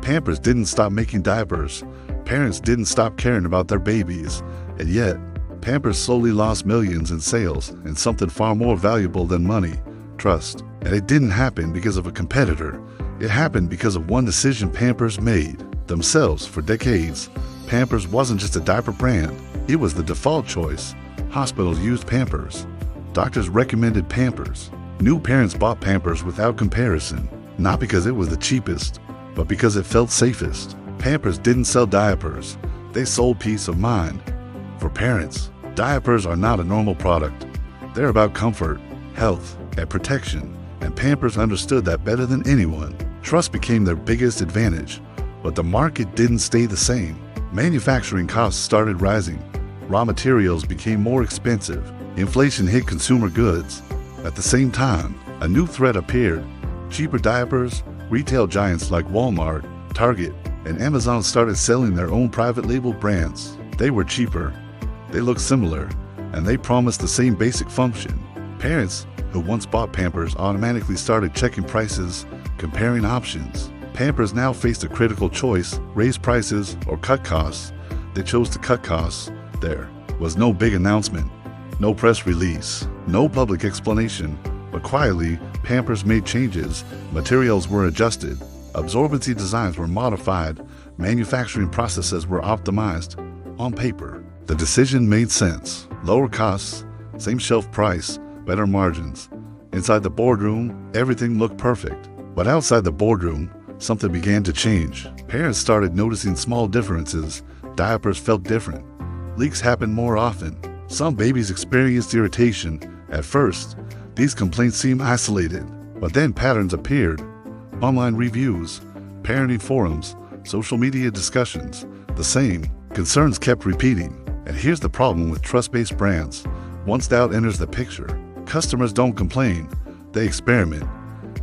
Pampers didn't stop making diapers. Parents didn't stop caring about their babies. And yet, Pampers slowly lost millions in sales and something far more valuable than money: trust. And it didn't happen because of a competitor. It happened because of one decision Pampers made themselves. For decades, Pampers wasn't just a diaper brand, it was the default choice. Hospitals used Pampers. Doctors recommended Pampers. New parents bought Pampers without comparison, not because it was the cheapest, but because it felt safest. Pampers didn't sell diapers, they sold peace of mind. For parents, diapers are not a normal product. They're about comfort, health, and protection, and Pampers understood that better than anyone. Trust became their biggest advantage, but the market didn't stay the same. Manufacturing costs started rising. Raw materials became more expensive. Inflation hit consumer goods. At the same time, a new threat appeared: cheaper diapers. Retail giants like Walmart, Target, and Amazon started selling their own private label brands. They were cheaper, they looked similar, and they promised the same basic function. Parents who once bought Pampers automatically started checking prices, comparing options. Pampers now faced a critical choice: raise prices or cut costs. They chose to cut costs. There was no big announcement, no press release, no public explanation, but quietly, Pampers made changes. Materials were adjusted, absorbency designs were modified, manufacturing processes were optimized. On paper, the decision made sense: lower costs, same shelf price, better margins. Inside the boardroom, everything looked perfect. But outside the boardroom, something began to change. Parents started noticing small differences. Diapers felt different. Leaks happened more often. Some babies experienced irritation. At first, these complaints seemed isolated, but then patterns appeared. Online reviews, parenting forums, social media discussions, the same concerns kept repeating. And here's the problem with trust-based brands. Once doubt enters the picture, customers don't complain, they experiment.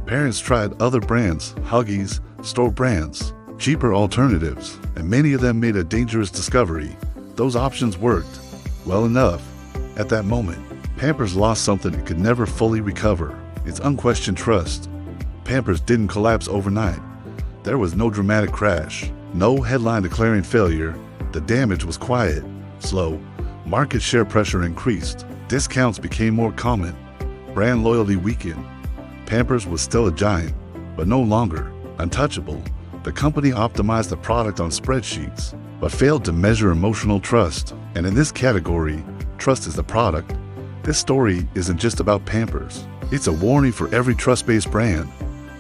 Parents tried other brands, Huggies, store brands, cheaper alternatives, and many of them made a dangerous discovery. Those options worked well enough. At that moment, Pampers lost something it could never fully recover: its unquestioned trust. Pampers didn't collapse overnight. There was no dramatic crash, no headline declaring failure. The damage was quiet, slow. Market share pressure increased. Discounts became more common. Brand loyalty weakened. Pampers was still a giant, but no longer untouchable. The company optimized the product on spreadsheets, but failed to measure emotional trust. And in this category, trust is the product. This story isn't just about Pampers. It's a warning for every trust-based brand.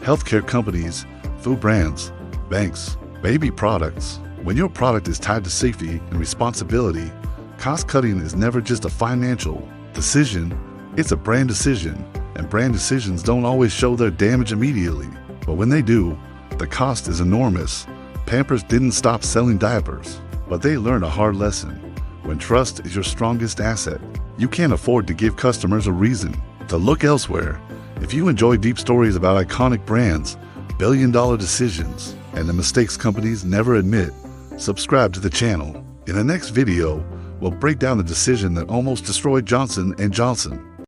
Healthcare companies, food brands, banks, baby products. When your product is tied to safety and responsibility, cost-cutting is never just a financial decision, it's a brand decision. And brand decisions don't always show their damage immediately. But when they do, the cost is enormous. Pampers didn't stop selling diapers, but they learned a hard lesson. When trust is your strongest asset, you can't afford to give customers a reason to look elsewhere. If you enjoy deep stories about iconic brands, billion-dollar decisions, and the mistakes companies never admit, subscribe to the channel. In the next video, we'll break down the decision that almost destroyed Johnson & Johnson.